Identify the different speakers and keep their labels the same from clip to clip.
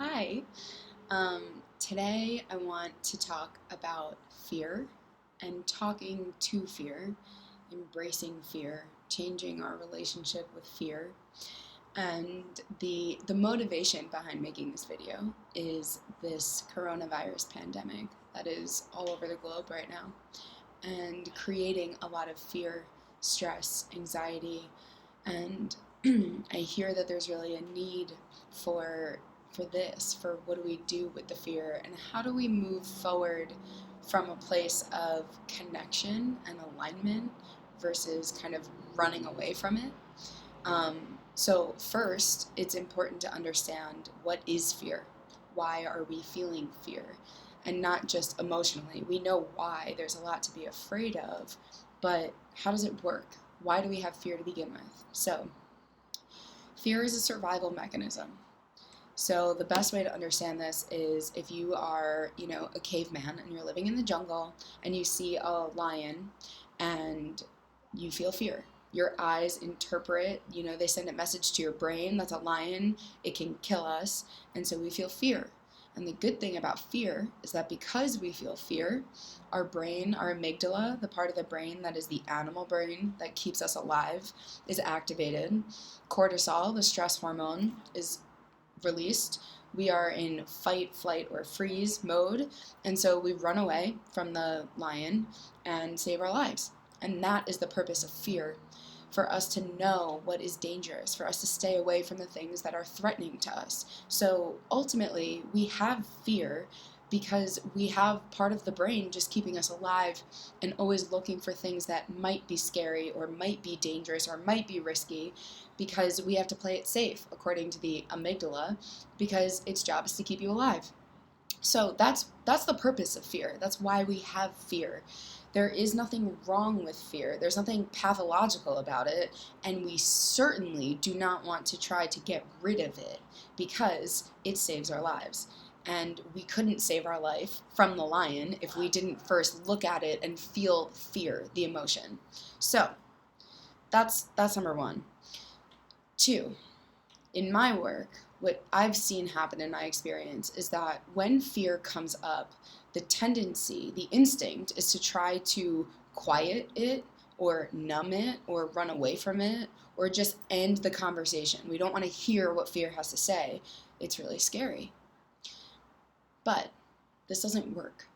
Speaker 1: Hi. Today I want to talk about fear and talking to fear, embracing fear, changing our relationship with fear. And the motivation behind making this video is this coronavirus pandemic that is all over the globe right now and creating a lot of fear, stress, anxiety, and I hear that there's really a need for for what do we do with the fear and how do we move forward from a place of connection and alignment versus kind of running away from it. So first, it's important to understand what is fear. Why are we feeling fear? And not just emotionally. We know why. There's a lot to be afraid of, but how does it work? Why do we have fear to begin with? So, fear is a survival mechanism. So the best way to understand this is if you are, a caveman and you're living in the jungle and you see a lion and you feel fear. Your eyes interpret, they send a message to your brain that's a lion, it can kill us, and so we feel fear. And the good thing about fear is that because we feel fear, our brain, our amygdala, the part of the brain that is the animal brain that keeps us alive, is activated. Cortisol, the stress hormone, is released. We are in fight, flight, or freeze mode, and so we run away from the lion and save our lives. And that is the purpose of fear, for us to know what is dangerous, for us to stay away from the things that are threatening to us. So ultimately, we have fear because we have part of the brain just keeping us alive and always looking for things that might be scary or might be dangerous or might be risky, because we have to play it safe according to the amygdala, because its job is to keep you alive. So that's the purpose of fear. That's why we have fear. There is nothing wrong with fear. There's nothing pathological about it, and we certainly do not want to try to get rid of it because it saves our lives. And we couldn't save our life from the lion if we didn't first look at it and feel fear, the emotion. So that's number one. Two, in my work, what I've seen happen in my experience is that when fear comes up, the tendency, the instinct is to try to quiet it or numb it or run away from it or just end the conversation. We don't want to hear what fear has to say. It's really scary. But this doesn't work.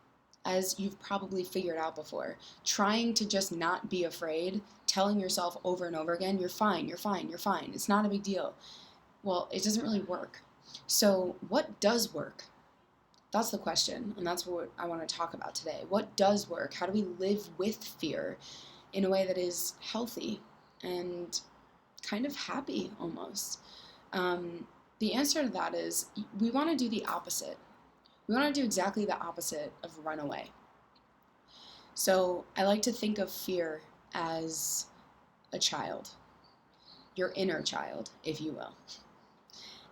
Speaker 1: As you've probably figured out before, trying to just not be afraid, telling yourself over and over again, you're fine, you're fine, you're fine, it's not a big deal. Well, it doesn't really work. So what does work? That's the question, and that's what I want to talk about today. What does work? How do we live with fear in a way that is healthy and kind of happy almost? The answer to that is we want to do the opposite. We want to do exactly the opposite of run away. So I like to think of fear as a child, your inner child, if you will.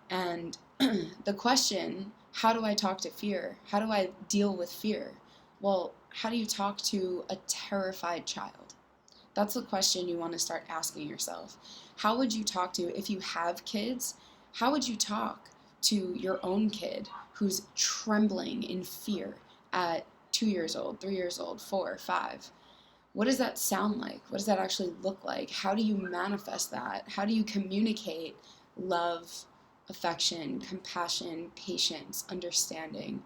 Speaker 1: And the question, how do I talk to fear? How do I deal with fear? Well, how do you talk to a terrified child? That's the question you want to start asking yourself. How would you talk to, if you have kids, how would you talk to your own kid who's trembling in fear at 2 years old, 3 years old, 4, 5? What does that sound like? What does that actually look like? How do you manifest that? How do you communicate love, affection, compassion, patience, understanding?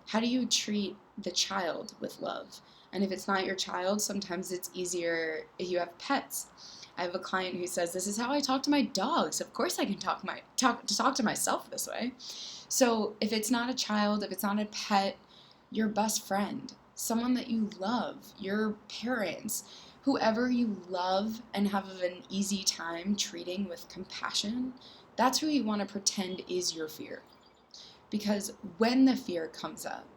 Speaker 1: How do you treat the child with love? And if it's not your child, sometimes it's easier if you have pets. I have a client who says, "This is how I talk to my dogs. Of course I can talk to myself this way." So if it's not a child, if it's not a pet, your best friend, someone that you love, your parents, whoever you love and have an easy time treating with compassion, that's who you want to pretend is your fear. Because when the fear comes up,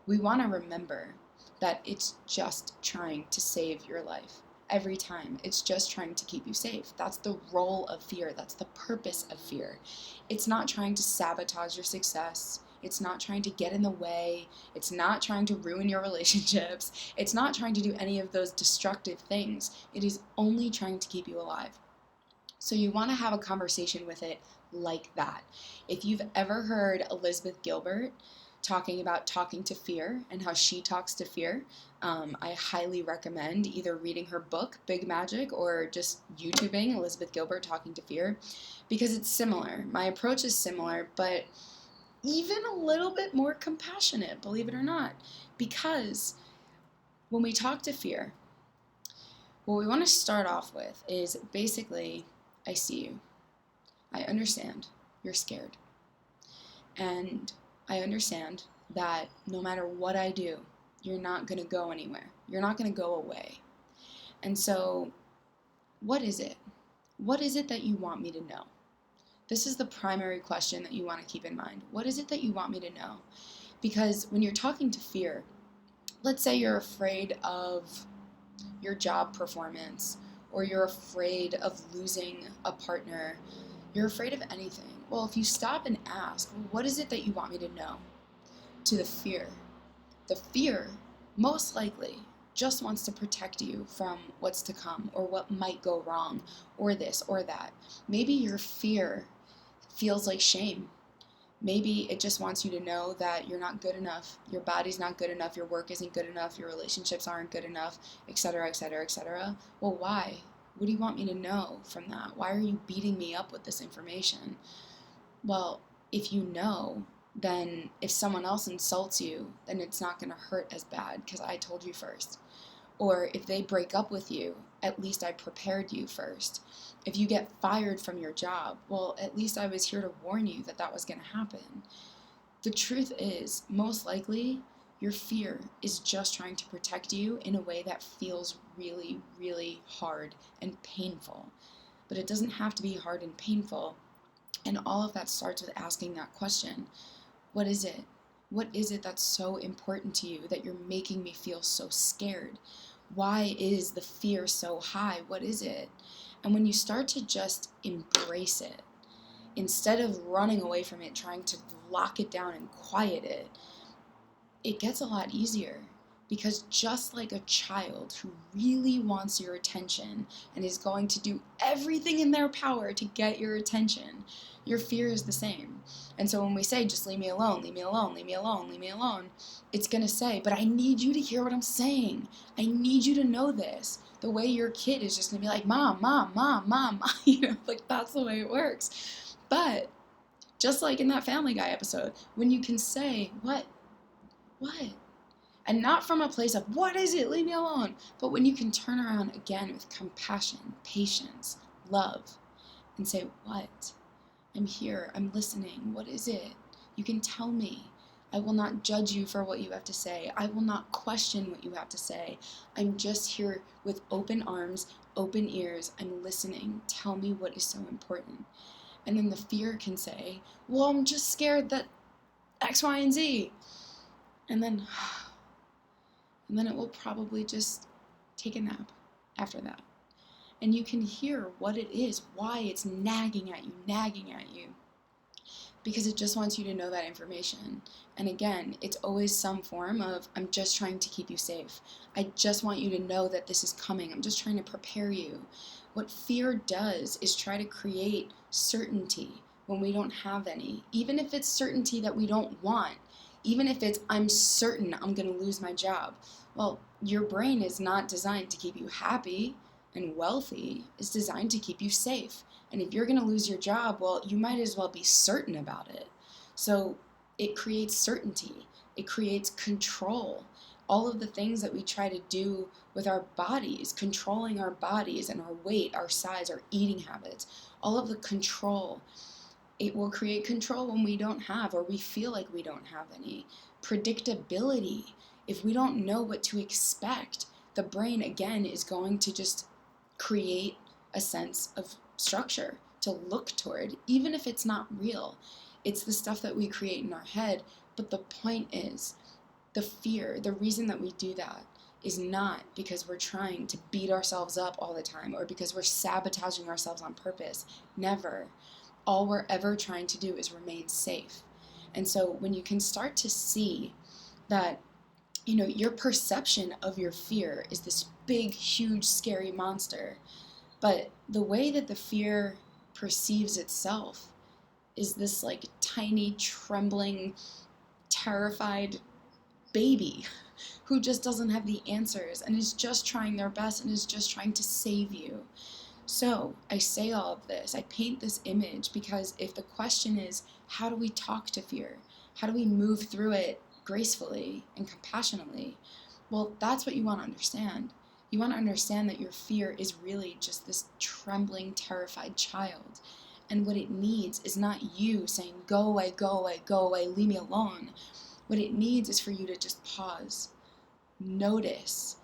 Speaker 1: we want to remember that it's just trying to save your life. Every time, it's just trying to keep you safe. That's the role of fear. That's the purpose of fear. It's not trying to sabotage your success. It's not trying to get in the way. It's not trying to ruin your relationships. It's not trying to do any of those destructive things. It is only trying to keep you alive. So you want to have a conversation with it like that. If you've ever heard Elizabeth Gilbert talking about talking to fear and how she talks to fear, I highly recommend either reading her book, Big Magic, or just YouTubing Elizabeth Gilbert talking to fear, because it's similar. My approach is similar, but even a little bit more compassionate, believe it or not, because when we talk to fear, what we want to start off with is basically, I see you. I understand you're scared. And I understand that no matter what I do, you're not going to go anywhere. You're not going to go away. And so, what is it? What is it that you want me to know? This is the primary question that you want to keep in mind. What is it that you want me to know? Because when you're talking to fear, let's say you're afraid of your job performance, or you're afraid of losing a partner, you're afraid of anything. Well, if you stop and ask, well, what is it that you want me to know? To the fear most likely just wants to protect you from what's to come, or what might go wrong, or this or that. Maybe your fear feels like shame. Maybe it just wants you to know that you're not good enough, your body's not good enough, your work isn't good enough, your relationships aren't good enough, etc., etc., etc. Well, why? What do you want me to know from that? Why are you beating me up with this information? Well, if you know, then if someone else insults you, then it's not going to hurt as bad because I told you first. Or if they break up with you, at least I prepared you first. If you get fired from your job, well, at least I was here to warn you that that was going to happen. The truth is, most likely, your fear is just trying to protect you in a way that feels really, really hard and painful. But it doesn't have to be hard and painful. And all of that starts with asking that question. What is it? What is it that's so important to you that you're making me feel so scared? Why is the fear so high? What is it? And when you start to just embrace it, instead of running away from it, trying to lock it down and quiet it, it gets a lot easier. Because just like a child who really wants your attention and is going to do everything in their power to get your attention, your fear is the same. And so when we say, just leave me alone, leave me alone, leave me alone, leave me alone, it's going to say, but I need you to hear what I'm saying. I need you to know this. The way your kid is just going to be like, mom, mom, mom, mom, like that's the way it works. But just like in that Family Guy episode, when you can say, what? And not from a place of, what is it? Leave me alone. But when you can turn around again with compassion, patience, love, and say, what? I'm here. I'm listening. What is it? You can tell me. I will not judge you for what you have to say. I will not question what you have to say. I'm just here with open arms, open ears. I'm listening. Tell me what is so important. And then the fear can say, well, I'm just scared that X, Y, and Z. And then it will probably just take a nap after that. And you can hear what it is, why it's nagging at you. Because it just wants you to know that information. And again, it's always some form of, I'm just trying to keep you safe. I just want you to know that this is coming. I'm just trying to prepare you. What fear does is try to create certainty when we don't have any. Even if it's certainty that we don't want. Even if it's, I'm certain I'm going to lose my job. Well, your brain is not designed to keep you happy and wealthy. It's designed to keep you safe. And if you're going to lose your job, well, you might as well be certain about it. So it creates certainty. It creates control. All of the things that we try to do with our bodies, controlling our bodies and our weight, our size, our eating habits, all of the control. It will create control when we don't have, or we feel like we don't have any. Predictability. If we don't know what to expect, the brain, again, is going to just create a sense of structure to look toward, even if it's not real. It's the stuff that we create in our head, but the point is, the fear, the reason that we do that is not because we're trying to beat ourselves up all the time, or because we're sabotaging ourselves on purpose. Never. All we're ever trying to do is remain safe. And so when you can start to see that, your perception of your fear is this big, huge, scary monster, but the way that the fear perceives itself is this like tiny, trembling, terrified baby who just doesn't have the answers and is just trying their best and is just trying to save you. So I say all of this, I paint this image because if the question is, how do we talk to fear? How do we move through it gracefully and compassionately? Well, that's what you want to understand. You want to understand that your fear is really just this trembling, terrified child. And what it needs is not you saying, go away, go away, go away, leave me alone. What it needs is for you to just pause, notice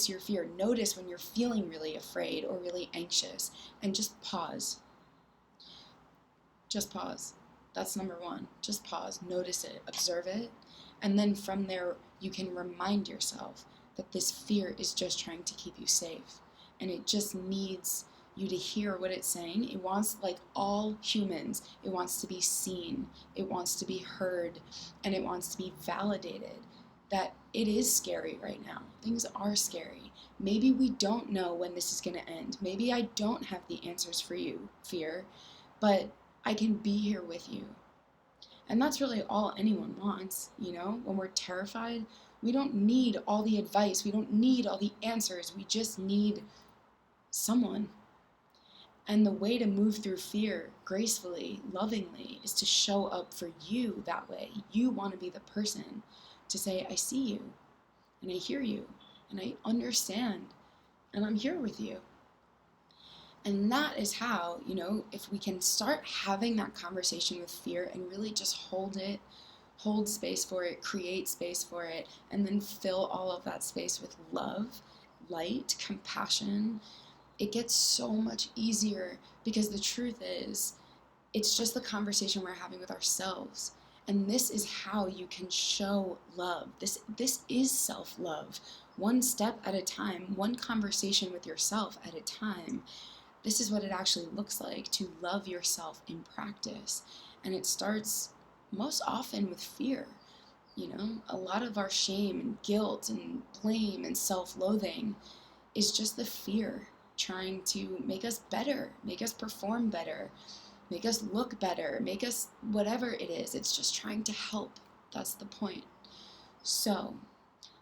Speaker 1: your fear, notice when you're feeling really afraid or really anxious, and just pause. Just pause. That's number one. Just pause, notice it, observe it, and then from there you can remind yourself that this fear is just trying to keep you safe, and it just needs you to hear what it's saying. It wants, like all humans, it wants to be seen, it wants to be heard, and it wants to be validated that it is scary right now. Things are scary. Maybe we don't know when this is going to end. Maybe I don't have the answers for you, fear, but I can be here with you. And that's really all anyone wants, you know? When we're terrified, we don't need all the advice. We don't need all the answers. We just need someone. And the way to move through fear gracefully, lovingly, is to show up for you that way. You want to be the person to say, I see you, and I hear you, and I understand, and I'm here with you. And that is how, you know, if we can start having that conversation with fear and really just hold it, hold space for it, create space for it, and then fill all of that space with love, light, compassion, it gets so much easier, because the truth is, it's just the conversation we're having with ourselves. And this is how you can show love. This is self-love. One step at a time, one conversation with yourself at a time. This is what it actually looks like to love yourself in practice. And it starts most often with fear. You know, a lot of our shame and guilt and blame and self-loathing is just the fear trying to make us better, make us perform better, make us look better, make us whatever it is. It's just trying to help. That's the point. So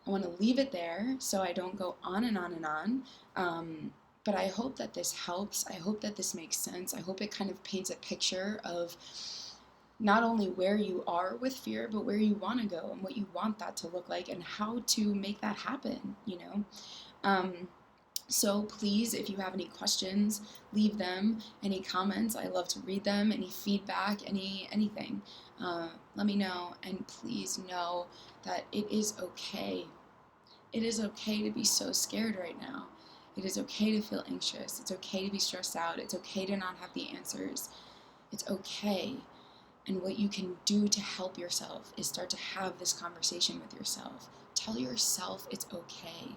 Speaker 1: I want to leave it there so I don't go on and on and on. But I hope that this helps. I hope that this makes sense. I hope it kind of paints a picture of not only where you are with fear, but where you want to go and what you want that to look like and how to make that happen, you know? So please, if you have any questions, leave them, any comments. I love to read them, any feedback, anything. Let me know, and please know that it is okay. It is okay to be so scared right now. It is okay to feel anxious. It's okay to be stressed out. It's okay to not have the answers. It's okay. And what you can do to help yourself is start to have this conversation with yourself. Tell yourself it's okay.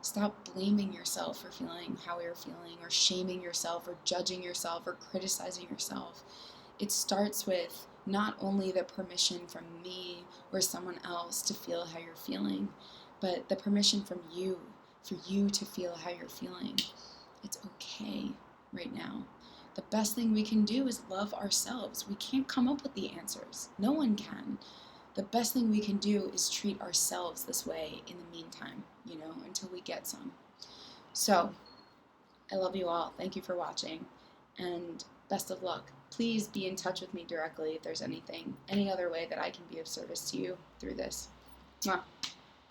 Speaker 1: Stop blaming yourself for feeling how you're feeling, or shaming yourself, or judging yourself, or criticizing yourself. It starts with not only the permission from me or someone else to feel how you're feeling, but the permission from you, for you to feel how you're feeling. It's okay right now. The best thing we can do is love ourselves. We can't come up with the answers. No one can. The best thing we can do is treat ourselves this way in the meantime, you know, until we get some. So, I love you all. Thank you for watching, and best of luck. Please be in touch with me directly if there's any other way that I can be of service to you through this. Mwah.